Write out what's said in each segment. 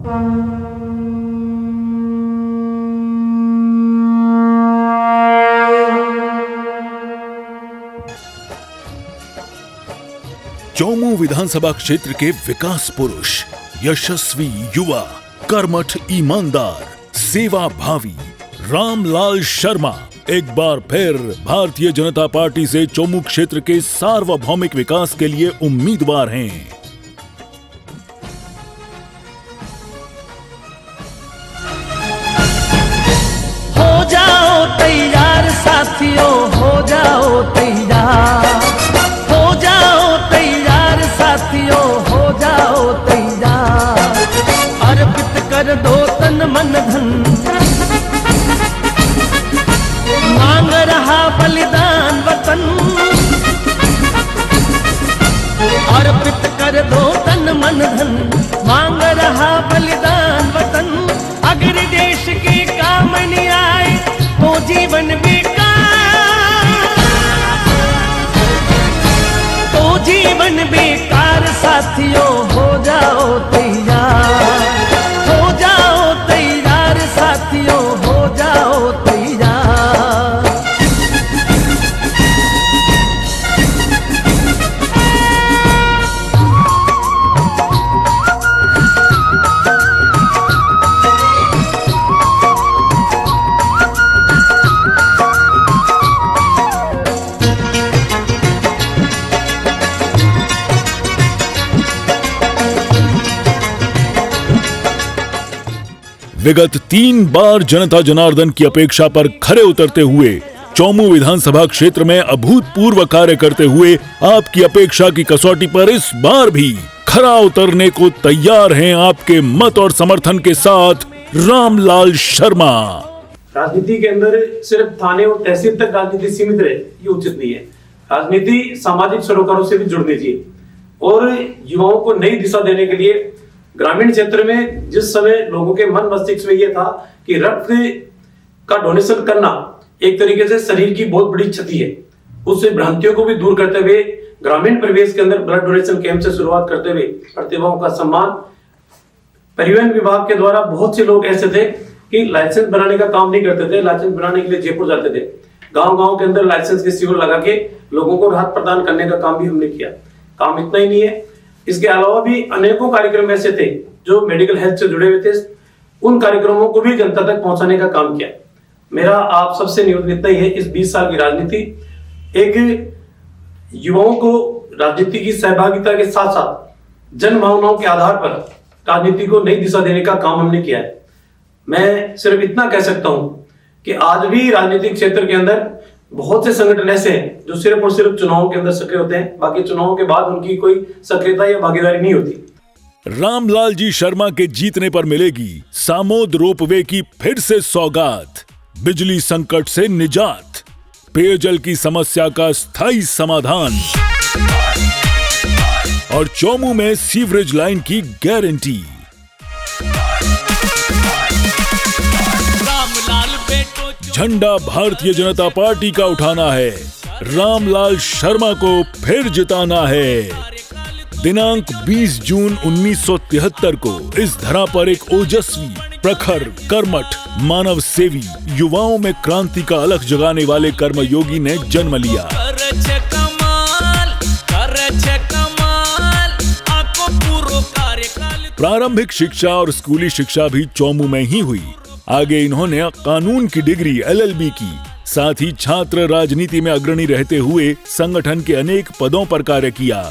चौमू विधानसभा क्षेत्र के विकास पुरुष, यशस्वी युवा, कर्मठ, ईमानदार, सेवा भावी रामलाल शर्मा एक बार फिर भारतीय जनता पार्टी से चौमू क्षेत्र के सार्वभौमिक विकास के लिए उम्मीदवार हैं। हो जाओ तैयार साथियों, हो जाओ तैयार, हो जाओ तैयार साथियों, हो जाओ तैयार। अर्पित कर दो तन मन धन, मांग रहा बलिदान वतन। अर्पित कर दो तन मन धन, मांग रहा बलिदान वतन। अगर देश के काम नहीं आए तो जीवन बेकार, तो जीवन बेकार। साथियों हो जाओ तैयार, हो जाओ तैयार साथियों, हो जाओ तैयार। विगत 3 बार जनता जनार्दन की अपेक्षा पर खरे उतरते हुए चौमू विधानसभा क्षेत्र में अभूतपूर्व कार्य करते हुए आपकी अपेक्षा की कसौटी पर इस बार भी खरा उतरने को तैयार हैं आपके मत और समर्थन के साथ रामलाल शर्मा। राजनीति के अंदर सिर्फ थाने और तहसील तक राजनीति सीमित रहे, ये उचित नहीं है। राजनीति सामाजिक सरोकारों से भी जुड़नी चाहिए और युवाओं को नई दिशा देने के लिए ग्रामीण क्षेत्र में जिस समय लोगों के मन मस्तिष्क में यह था कि रक्त का डोनेशन करना एक तरीके से शरीर की बहुत बड़ी क्षति है, उस भ्रांतियों को भी दूर करते हुए ग्रामीण परिवेश के अंदर ब्लड डोनेशन कैंप से शुरुआत करते हुए प्रतिभाओं का सम्मान। परिवहन विभाग के द्वारा बहुत से लोग ऐसे थे कि लाइसेंस बनाने का काम नहीं करते थे, लाइसेंस बनाने के लिए जयपुर जाते थे। गांव-गांव के अंदर लाइसेंस के शिविर लगा के लोगों को राहत प्रदान करने का काम भी हमने किया। काम इतना ही नहीं है, इसके अलावा भी अनेकों कार्यक्रम ऐसे थे जो मेडिकल हेल्थ से जुड़े हुए थे, उन कार्यक्रमों को भी जनता तक पहुंचाने का काम किया। मेरा आप सबसे निवेदन इतना ही है, इस 20 साल की राजनीति एक युवाओं को राजनीति की सहभागिता के साथ साथ जन भावनाओं के आधार पर राजनीति को नई दिशा देने का काम हमने किया है। मैं सिर्फ इतना कह सकता हूं कि आज भी राजनीतिक क्षेत्र के अंदर बहुत से संगठन ऐसे हैं जो सिर्फ और सिर्फ चुनावों के अंदर सक्रिय होते हैं, बाकी चुनावों के बाद उनकी कोई सक्रियता या भागीदारी नहीं होती। रामलाल जी शर्मा के जीतने पर मिलेगी सामोद रोपवे की फिर से सौगात, बिजली संकट से निजात, पेयजल की समस्या का स्थायी समाधान और चौमू में सीवरेज लाइन की गारंटी। झंडा भारतीय जनता पार्टी का उठाना है, रामलाल शर्मा को फिर जिताना है। दिनांक 20 जून 1973 को इस धरा पर एक ओजस्वी, प्रखर, कर्मठ, मानव सेवी, युवाओं में क्रांति का अलख जगाने वाले कर्मयोगी ने जन्म लिया। प्रारंभिक शिक्षा और स्कूली शिक्षा भी चौमू में ही हुई। आगे इन्होंने कानून की डिग्री LLB की, साथ ही छात्र राजनीति में अग्रणी रहते हुए संगठन के अनेक पदों पर कार्य किया।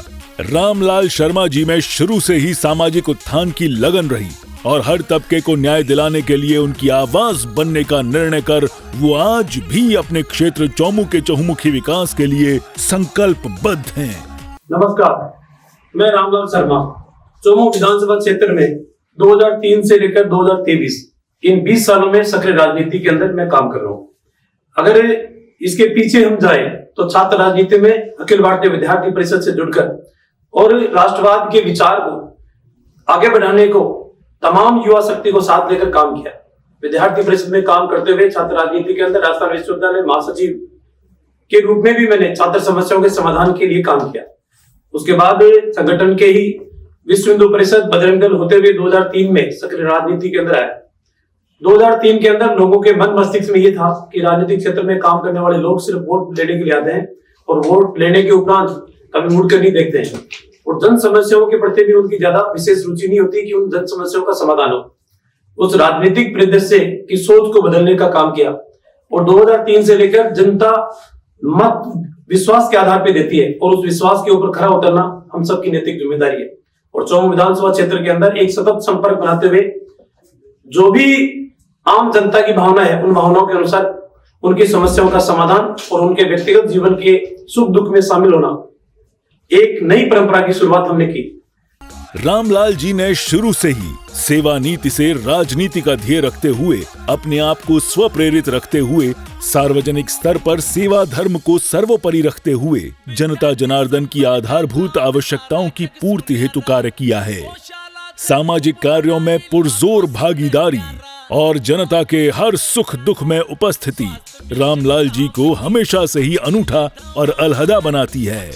रामलाल शर्मा जी में शुरू से ही सामाजिक उत्थान की लगन रही और हर तबके को न्याय दिलाने के लिए उनकी आवाज बनने का निर्णय कर वो आज भी अपने क्षेत्र चौमू के चहुमुखी विकास के लिए संकल्पबद्ध हैं। नमस्कार, मैं रामलाल शर्मा चौमू विधानसभा क्षेत्र में 2003 से लेकर 2023 इन 20 सालों में सक्रिय राजनीति के अंदर मैं काम कर रहा हूँ। अगर इसके पीछे हम जाएं तो छात्र राजनीति में अखिल भारतीय विद्यार्थी परिषद से जुड़कर और राष्ट्रवाद के विचार को आगे बढ़ाने को तमाम युवा शक्ति को साथ लेकर काम किया। विद्यार्थी परिषद में काम करते हुए छात्र राजनीति के अंदर राजस्थान विश्वविद्यालय महासचिव के रूप में भी मैंने छात्र समस्याओं के समाधान के लिए काम किया। उसके बाद संगठन के ही विश्व हिंदू परिषद बजरंग दल होते हुए 2003 में सक्रिय राजनीति के अंदर आया। 2003 के अंदर लोगों के मन मस्तिष्क में ये था कि राजनीतिक क्षेत्र में काम करने वाले लोग सिर्फ वोट लेने के लिए आते हैं और वोट लेने के उपरांत कभी मुड़कर नहीं देखते हैं, और जन समस्याओं के प्रति भी उनकी ज्यादा विशेष रुचि नहीं होती कि उन जन समस्याओं का समाधान हो। उस राजनीतिक परिदृश्य की सोच को बदलने का काम किया और 2003 से लेकर जनता मत विश्वास के आधार पर देती है और उस विश्वास के ऊपर खरा उतरना हम सबकी नैतिक जिम्मेदारी है। और चौमू विधानसभा क्षेत्र के अंदर एक सतत संपर्क बनाते हुए जो भी आम जनता की भावना है उन भावनाओं के अनुसार उनकी समस्याओं का समाधान और उनके व्यक्तिगत जीवन के सुख दुख में शामिल होना, एक नई परंपरा की शुरुआत हमने की। रामलाल जी ने शुरू से ही सेवा नीति से राजनीति का ध्येय रखते हुए अपने आप को स्वप्रेरित रखते हुए सार्वजनिक स्तर पर सेवा धर्म को सर्वोपरि रखते हुए जनता जनार्दन की आधारभूत आवश्यकताओं की पूर्ति हेतु कार्य किया है। सामाजिक कार्यों में पुरजोर भागीदारी और जनता के हर सुख दुख में उपस्थिति रामलाल जी को हमेशा से ही अनूठा और अलहदा बनाती है।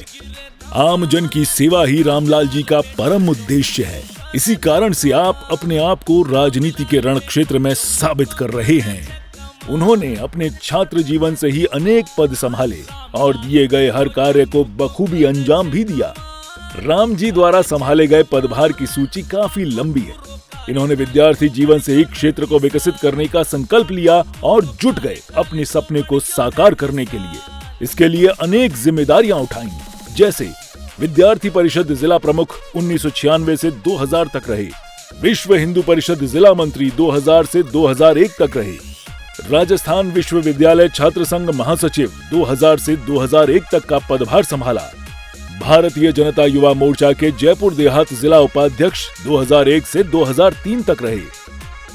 आम जन की सेवा ही रामलाल जी का परम उद्देश्य है। इसी कारण से आप अपने आप को राजनीति के रण क्षेत्र में साबित कर रहे हैं। उन्होंने अपने छात्र जीवन से ही अनेक पद संभाले और दिए गए हर कार्य को बखूबी अंजाम भी दिया। राम जी द्वारा संभाले गए पदभार की सूची काफी लंबी है। इन्होंने विद्यार्थी जीवन से ही क्षेत्र को विकसित करने का संकल्प लिया और जुट गए अपने सपने को साकार करने के लिए। इसके लिए अनेक जिम्मेदारियां उठाई, जैसे विद्यार्थी परिषद जिला प्रमुख 1996 से 2000 तक रहे, विश्व हिंदू परिषद जिला मंत्री 2000 से 2001 तक रहे, राजस्थान विश्वविद्यालय छात्र संघ महासचिव 2000 से 2001 तक का पदभार संभाला, भारतीय जनता युवा मोर्चा के जयपुर देहात जिला उपाध्यक्ष 2001 से 2003 तक रहे,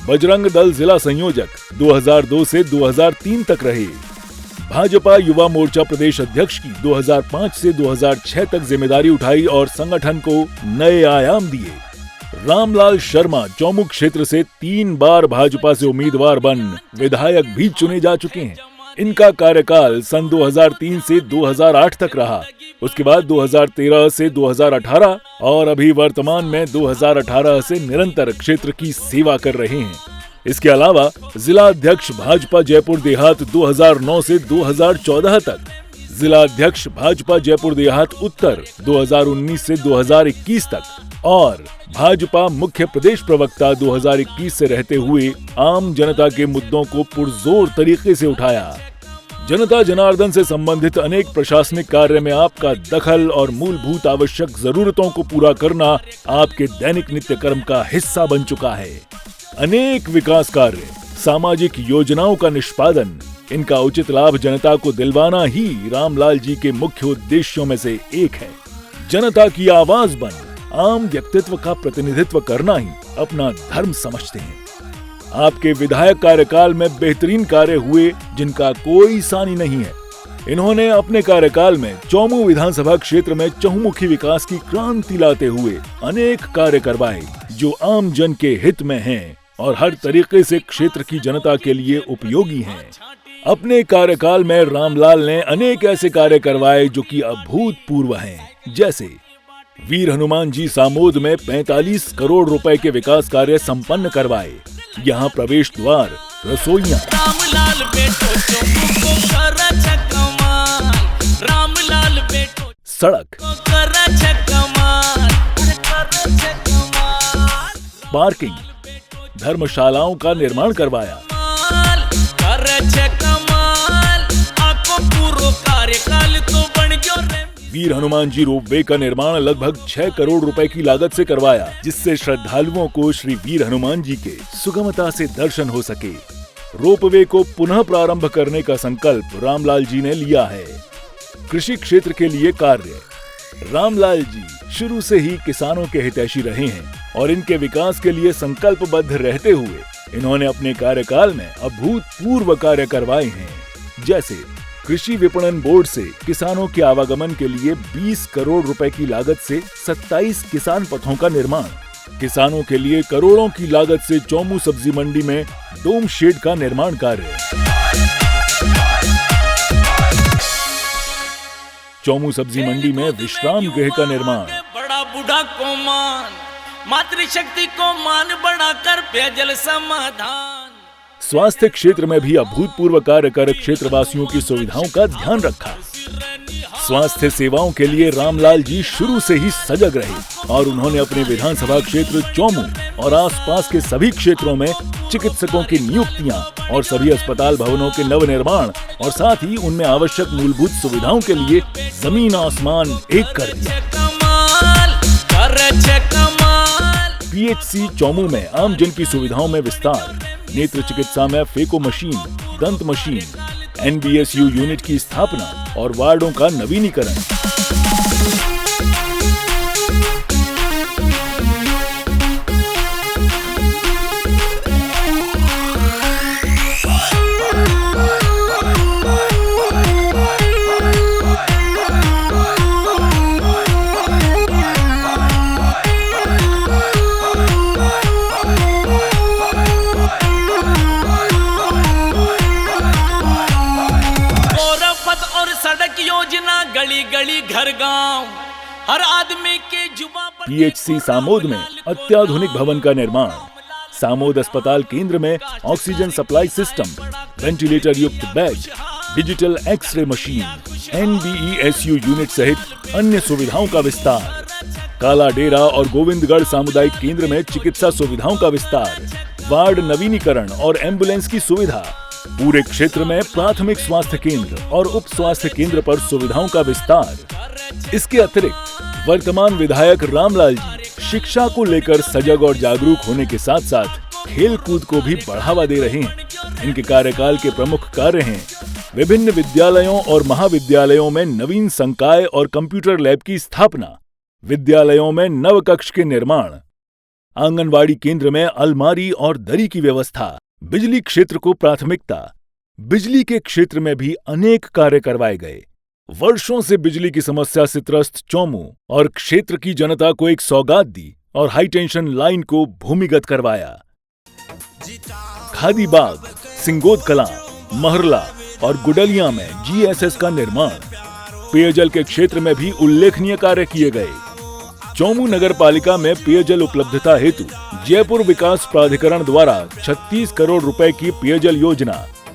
बजरंग दल जिला संयोजक 2002 से 2003 तक रहे, भाजपा युवा मोर्चा प्रदेश अध्यक्ष की 2005 से 2006 तक जिम्मेदारी उठाई और संगठन को नए आयाम दिए। रामलाल शर्मा चौमू क्षेत्र से 3 बार भाजपा से उम्मीदवार बन विधायक भी चुने जा चुके हैं। इनका कार्यकाल सन 2003 से 2008 तक रहा। उसके बाद 2013 से 2018 और अभी वर्तमान में 2018 से निरंतर क्षेत्र की सेवा कर रहे हैं। इसके अलावा जिला अध्यक्ष भाजपा जयपुर देहात 2009 से 2014 तक, जिला अध्यक्ष भाजपा जयपुर देहात उत्तर 2019 से 2021 तक और भाजपा मुख्य प्रदेश प्रवक्ता 2021 से रहते हुए आम जनता के मुद्दों को पुरजोर तरीके से उठाया। जनता जनार्दन से संबंधित अनेक प्रशासनिक कार्य में आपका दखल और मूलभूत आवश्यक जरूरतों को पूरा करना आपके दैनिक नित्य कर्म का हिस्सा बन चुका है। अनेक विकास कार्य, सामाजिक योजनाओं का निष्पादन, इनका उचित लाभ जनता को दिलवाना ही रामलाल जी के मुख्य उद्देश्यों में से एक है। जनता की आवाज बन आम व्यक्तित्व का प्रतिनिधित्व करना ही अपना धर्म समझते हैं। आपके विधायक कार्यकाल में बेहतरीन कार्य हुए जिनका कोई सानी नहीं है। इन्होंने अपने कार्यकाल में चौमू विधानसभा क्षेत्र में चहुमुखी विकास की क्रांति लाते हुए अनेक कार्य करवाए जो आम जन के हित में हैं और हर तरीके से क्षेत्र की जनता के लिए उपयोगी हैं। अपने कार्यकाल में रामलाल ने अनेक ऐसे कार्य करवाए जो कि अभूतपूर्व हैं, जैसे वीर हनुमान जी सामोद में 45 करोड़ रुपए के विकास कार्य संपन्न करवाए। यहाँ प्रवेश द्वार, रसोइयां, सड़क, पार्किंग, धर्मशालाओं का निर्माण करवाया। वीर हनुमान जी रोपवे का निर्माण लगभग 6 करोड़ रुपए की लागत से करवाया, जिससे श्रद्धालुओं को श्री वीर हनुमान जी के सुगमता से दर्शन हो सके। रोपवे को पुनः प्रारंभ करने का संकल्प रामलाल जी ने लिया है। कृषि क्षेत्र के लिए कार्य, रामलाल जी शुरू से ही किसानों के हितैषी रहे हैं और इनके विकास के लिए संकल्पबद्ध रहते हुए इन्होंने अपने कार्यकाल में अभूतपूर्व कार्य करवाए हैं, जैसे कृषि विपणन बोर्ड से किसानों के आवागमन के लिए 20 करोड़ रुपए की लागत से 27 किसान पथों का निर्माण, किसानों के लिए करोड़ों की लागत से चौमू सब्जी मंडी में डोम शेड का निर्माण कार्य, चौमू सब्जी मंडी में विश्राम गृह का निर्माण, बूढ़ा को मान, मातृशक्ति को मान बढ़ाकर पेयजल समाधान। स्वास्थ्य क्षेत्र में भी अभूतपूर्व कार्य कर क्षेत्रवासियों की सुविधाओं का ध्यान रखा। स्वास्थ्य सेवाओं के लिए रामलाल जी शुरू से ही सजग रहे और उन्होंने अपने विधानसभा क्षेत्र चौमू और आसपास के सभी क्षेत्रों में चिकित्सकों की नियुक्तियां और सभी अस्पताल भवनों के नवनिर्माण और साथ ही उनमें आवश्यक मूलभूत सुविधाओं के लिए जमीन आसमान एक कर दिया। पीएचसी चौमू में आम जन की सुविधाओं में विस्तार, नेत्र चिकित्सा में फेको मशीन, दंत मशीन, NBSU यूनिट की स्थापना और वार्डों का नवीनीकरण। गली गली घर गांव हर आदमी के जुबान पर। पीएचसी सामोद में अत्याधुनिक भवन का निर्माण, सामोद अस्पताल केंद्र में ऑक्सीजन सप्लाई सिस्टम, वेंटिलेटर युक्त bed, digital x-ray machine, NBESU unit सहित अन्य सुविधाओं का विस्तार। काला डेरा और गोविंदगढ़ सामुदायिक केंद्र में चिकित्सा सुविधाओं का विस्तार, वार्ड नवीनीकरण और एम्बुलेंस की सुविधा। पूरे क्षेत्र में प्राथमिक स्वास्थ्य केंद्र और उप स्वास्थ्य केंद्र पर सुविधाओं का विस्तार। इसके अतिरिक्त वर्तमान विधायक रामलाल जी शिक्षा को लेकर सजग और जागरूक होने के साथ साथ खेल कूद को भी बढ़ावा दे रहे हैं। इनके कार्यकाल के प्रमुख कार्य हैं विभिन्न विद्यालयों और महाविद्यालयों में नवीन संकाय और कंप्यूटर लैब की स्थापना, विद्यालयों में नव कक्ष के निर्माण, आंगनवाड़ी केंद्र में अलमारी और दरी की व्यवस्था, बिजली क्षेत्र को प्राथमिकता। बिजली के क्षेत्र में भी अनेक कार्य करवाए गए। वर्षों से बिजली की समस्या से त्रस्त चौमू और क्षेत्र की जनता को एक सौगात दी और हाई टेंशन लाइन को भूमिगत करवाया। खादी बाग, सिंगोद कलां, महरला और गुडलिया में GSS का निर्माण। पेयजल के क्षेत्र में भी उल्लेखनीय कार्य किए गए। चौमू नगर पालिका में पेयजल उपलब्धता हेतु जयपुर विकास प्राधिकरण द्वारा 36 करोड़ रुपए की पेयजल योजना,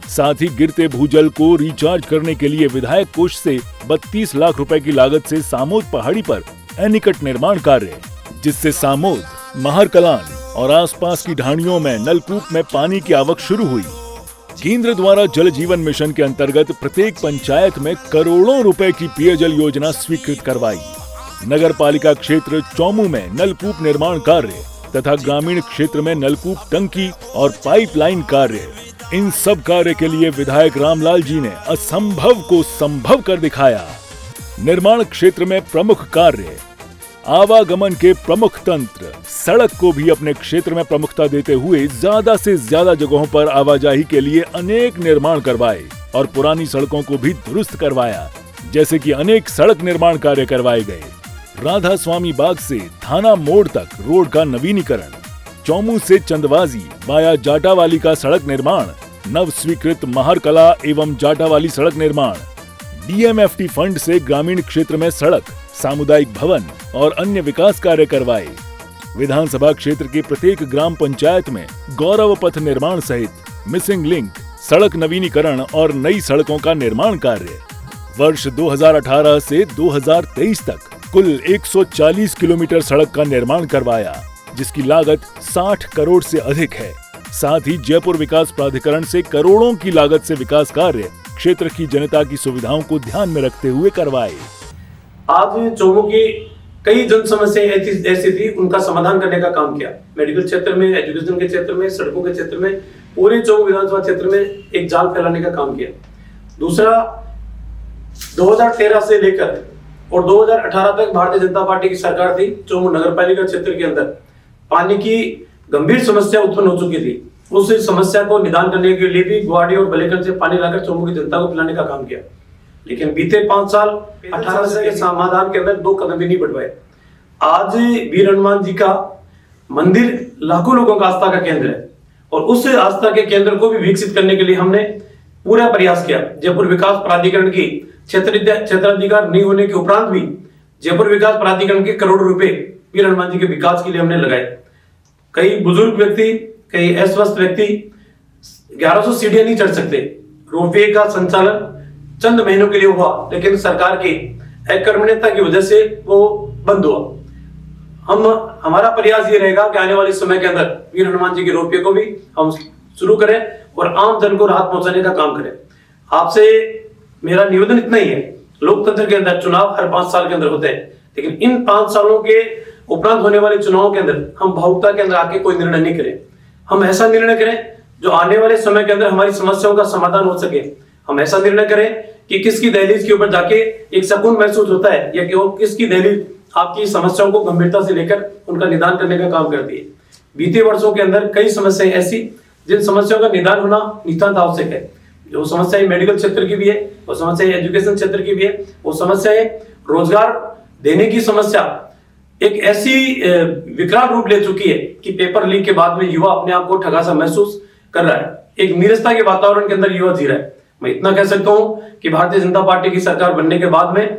साथ ही गिरते भूजल को रिचार्ज करने के लिए विधायक कोष से 32 लाख रुपए की लागत से सामोद पहाड़ी पर एनीकट निर्माण कार्य, जिससे सामोद, महरकलान और आसपास की ढाणियों में नलकूप में पानी की आवक शुरू हुई। केंद्र द्वारा जल जीवन मिशन के अंतर्गत प्रत्येक पंचायत में करोड़ों रुपए की पेयजल योजना स्वीकृत करवाई। नगर पालिका क्षेत्र चौमू में नलकूप निर्माण कार्य तथा ग्रामीण क्षेत्र में नलकूप टंकी और पाइपलाइन कार्य, इन सब कार्य के लिए विधायक रामलाल जी ने असंभव को संभव कर दिखाया। निर्माण क्षेत्र में प्रमुख कार्य, आवागमन के प्रमुख तंत्र, सड़क को भी अपने क्षेत्र में प्रमुखता देते हुए ज्यादा से ज्यादा जगहों पर आवाजाही के लिए अनेक निर्माण करवाए और पुरानी सड़कों को भी दुरुस्त करवाया, जैसे कि अनेक सड़क निर्माण कार्य करवाए गए। राधा स्वामी बाग से थाना मोड़ तक रोड का नवीनीकरण, चौमू से चंदवाजी वाया जाटावाली का सड़क निर्माण, नव स्वीकृत महरकला एवं जाटावाली सड़क निर्माण, DMFT फंड से ग्रामीण क्षेत्र में सड़क, सामुदायिक भवन और अन्य विकास कार्य करवाए। विधानसभा क्षेत्र के प्रत्येक ग्राम पंचायत में गौरव पथ निर्माण सहित मिसिंग लिंक, सड़क नवीनीकरण और नई सड़कों का निर्माण कार्य। वर्ष 2018 से 2023 तक कुल 140 किलोमीटर सड़क का निर्माण करवाया, जिसकी लागत 60 करोड़ से अधिक है। साथ ही जयपुर विकास प्राधिकरण से करोड़ों की लागत से विकास कार्य क्षेत्र की जनता की सुविधाओं को ध्यान में रखते हुए करवाए। आज चौमू की कई जन समस्याएं ऐसी थी, उनका समाधान करने का काम किया। मेडिकल क्षेत्र में, एजुकेशन के क्षेत्र में, सड़कों के क्षेत्र में, पूरे चौमू विधानसभा क्षेत्र में एक जाल फैलाने का काम किया। दूसरा, 2013 से लेकर और 2018 तक भारतीय जनता पार्टी की सरकार थी। चौमू नगर पालिका क्षेत्र के अंदर पानी की गंभीर समस्या उत्पन्न हो चुकी थी। उस समस्या को निदान करने के लिए भी गुवाहाटी और बलेखंड से पानी लाकर चौमू की जनता को पिलाने का काम किया। लेकिन बीते 5 साल 18 से के समाधान के अंदर 2 कदम भी नहीं बढ़वाए। आज वीर हनुमान जी का मंदिर लाखों लोगों का आस्था का केंद्र है और उस आस्था के केंद्र को भी विकसित करने के लिए हमने पूरा प्रयास किया। जयपुर विकास प्राधिकरण की क्षेत्राधिकार नहीं होने के उपरांत भी जयपुर विकास प्राधिकरण के करोड़ों रुपए वीर हनुमान जी के विकास के लिए हमने लगाए। कई बुजुर्ग व्यक्ति, कई अस्वस्थ व्यक्ति 1100 सीढ़ियां नहीं चढ़ सकते। रोपवे का संचालन चंद महीनों के लिए हुआ, लेकिन सरकार की अकर्मण्यता की वजह से वो बंद हुआ। हमारा प्रयास ये रहेगा कि आने वाले समय के अंदर वीर हनुमान जी के रोपवे को भी हम शुरू करें और आम जन को राहत पहुंचाने का काम करें। आपसे मेरा निवेदन इतना ही है, लोकतंत्र के अंदर चुनाव हर 5 साल के अंदर होते हैं, लेकिन इन 5 सालों के उपरांत होने वाले चुनावों के अंदर हम भावुकता के अंदर आके कोई निर्णय नहीं करें। हम ऐसा निर्णय करें जो आने वाले समय के अंदर हमारी समस्याओं का समाधान हो सके। हम ऐसा निर्णय करें कि किसकी दहलीज के ऊपर जाके एक सुकून महसूस होता है, या कि वो किसकी दहलीज आपकी समस्याओं को गंभीरता से लेकर उनका निदान करने का काम करती है। बीते वर्षों के अंदर कई समस्याएं ऐसी जिन समस्याओं का निदान होना नितांत आवश्यक है। जो समस्याएं मेडिकल क्षेत्र की भी है, वो समस्याएं एजुकेशन क्षेत्र की भी है, वो समस्याएं रोजगार देने की समस्या एक ऐसी विकराल रूप ले चुकी है कि पेपर लीक के बाद में युवा अपने आप को ठगा सा महसूस कर रहा है। एक नीरसता के वातावरण के अंदर युवा जी रहा है। मैं इतना कह सकता हूं कि भारतीय जनता पार्टी की सरकार बनने के बाद में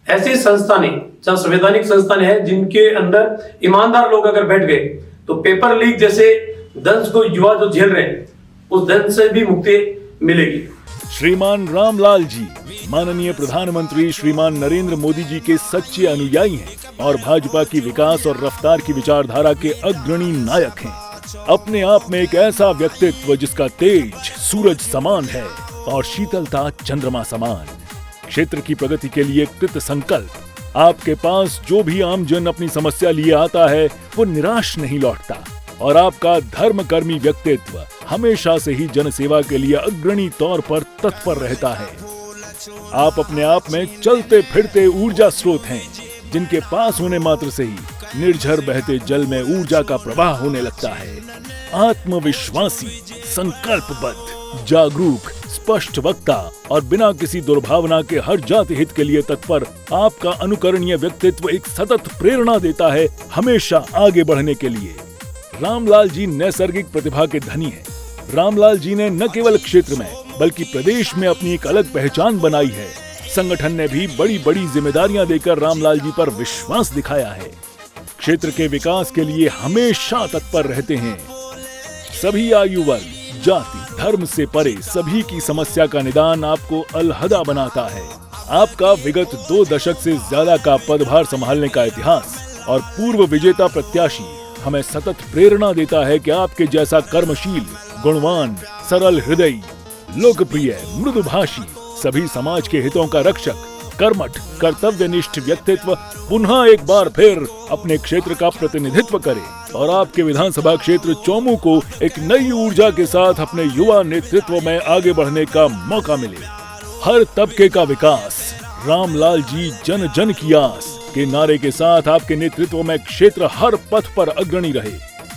ऐसी संस्थानें, जहां संवैधानिक संस्थानें हैं, जिनके अंदर ईमानदार लोग अगर बैठ गए तो पेपर लीक जैसे दंश को युवा जो झेल रहे हैं उस दंश से भी मुक्ति मिलेगी। श्रीमान रामलाल जी माननीय प्रधानमंत्री श्रीमान नरेंद्र मोदी जी के सच्चे अनुयायी हैं और भाजपा की विकास और रफ्तार की विचारधारा के अग्रणी नायक हैं। अपने आप में एक ऐसा व्यक्तित्व जिसका तेज सूरज समान है और शीतलता चंद्रमा समान। क्षेत्र की प्रगति के लिए कृत संकल्प। आपके पास जो भी आमजन अपनी समस्या लिए आता है वो निराश नहीं लौटता और आपका धर्मकर्मी व्यक्तित्व हमेशा से ही जनसेवा के लिए अग्रणी तौर पर तत्पर रहता है। आप अपने आप में चलते फिरते ऊर्जा स्रोत हैं, जिनके पास होने मात्र से ही निर्झर बहते जल में ऊर्जा का प्रवाह होने लगता है। आत्मविश्वासी, संकल्पबद्ध, जागरूक, स्पष्ट वक्ता और बिना किसी दुर्भावना के हर जाति हित के लिए तत्पर आपका अनुकरणीय व्यक्तित्व एक सतत प्रेरणा देता है हमेशा आगे बढ़ने के लिए। रामलाल जी नैसर्गिक प्रतिभा के धनी हैं। रामलाल जी ने न केवल क्षेत्र में बल्कि प्रदेश में अपनी एक अलग पहचान बनाई है। संगठन ने भी बड़ी बड़ी जिम्मेदारियां देकर रामलाल जी पर विश्वास दिखाया है। क्षेत्र के विकास के लिए हमेशा तत्पर रहते हैं। सभी आयु वर्ग, जाति, धर्म से परे सभी की समस्या का निदान आपको अलहदा बनाता है। आपका विगत 2 दशक से ज्यादा का पदभार संभालने का इतिहास और पूर्व विजेता प्रत्याशी हमें सतत प्रेरणा देता है कि आपके जैसा कर्मशील, गुणवान, सरल हृदयी, लोकप्रिय, मृदुभाषी, सभी समाज के हितों का रक्षक, कर्मठ, कर्तव्यनिष्ठ व्यक्तित्व पुनः एक बार फिर अपने क्षेत्र का प्रतिनिधित्व करे और आपके विधानसभा क्षेत्र चौमू को एक नई ऊर्जा के साथ अपने युवा नेतृत्व में आगे बढ़ने का मौका मिले। हर तबके का विकास, रामलाल जी जन जन की आस के नारे के साथ आपके नेतृत्व में क्षेत्र हर पथ पर अग्रणी रहे।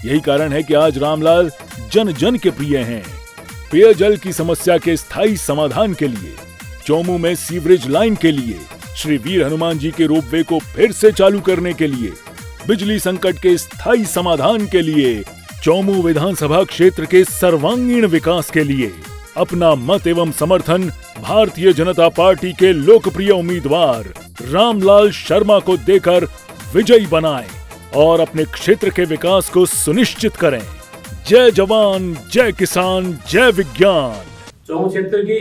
यही कारण है कि आज रामलाल जन जन के प्रिय हैं। पेयजल की समस्या के स्थायी समाधान के लिए, चौमू में सीवरेज लाइन के लिए, श्री वीर हनुमान जी के रोपवे को फिर से चालू करने के लिए, बिजली संकट के स्थायी समाधान के लिए, चौमू विधानसभा क्षेत्र के सर्वांगीण विकास के लिए अपना मत एवं समर्थन भारतीय जनता पार्टी के लोकप्रिय उम्मीदवार रामलाल शर्मा को देकर विजयी बनाएं और अपने क्षेत्र के विकास को सुनिश्चित करें। जय जवान, जय किसान, जय विज्ञान। चौमू क्षेत्र की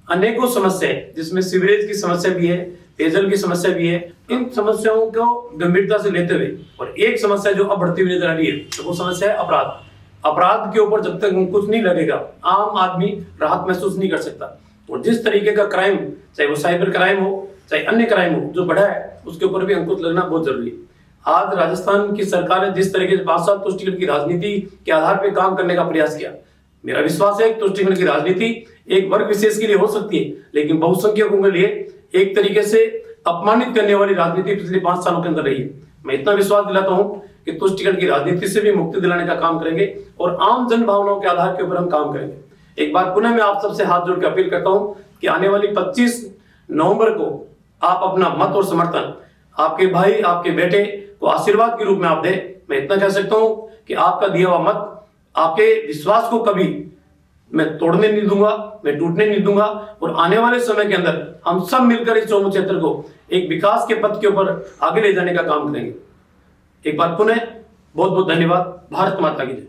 अनेकों समस्याएं, जिसमें सीवरेज की समस्या भी है, पेयजल की समस्या भी है, इन समस्याओं को गंभीरता से लेते हुए और एक समस्या जो अब बढ़ती हुई नजर आ रही है तो वो समस्या है अपराध। अपराध के ऊपर जब तक अंकुश नहीं लगेगा आम आदमी राहत महसूस नहीं कर सकता। और जिस तरीके का क्राइम, चाहे वो साइबर क्राइम हो चाहे अन्य क्राइम हो, जो बढ़ा है उसके ऊपर भी अंकुश लगना बहुत जरूरी है। आज राजस्थान की सरकार ने जिस तरीके से 5 साल तुष्टिकरण की राजनीति के आधार पर काम करने का प्रयास किया, मेरा विश्वास है कि तुष्टिकरण की राजनीति एक वर्ग विशेष के लिए हो सकती है, लेकिन बहुसंख्यकों के लिए एक तरीके से अपमानित करने वाली राजनीति पिछले 5 सालों के अंदर रही है। मैं इतना विश्वास दिलाता हूं कि तुष्टिकरण की राजनीति से भी मुक्ति दिलाने का काम करेंगे और आम जन भावनाओं के आधार के ऊपर हम काम करेंगे। एक बार पुनः मैं आप सबसे हाथ जोड़ के अपील करता हूं कि आने वाली 25 नवंबर को आप अपना मत और समर्थन आपके भाई, आपके बेटे को आशीर्वाद के रूप में आप दें। मैं इतना कह सकता हूं कि आपका दिया हुआ मत आपके विश्वास को कभी मैं तोड़ने नहीं दूंगा, मैं टूटने नहीं दूंगा और आने वाले समय के अंदर हम सब मिलकर इस चौमू क्षेत्र को एक विकास के पथ के ऊपर आगे ले जाने का काम करेंगे। एक बार पुनः बहुत बहुत धन्यवाद। भारत माता की जय।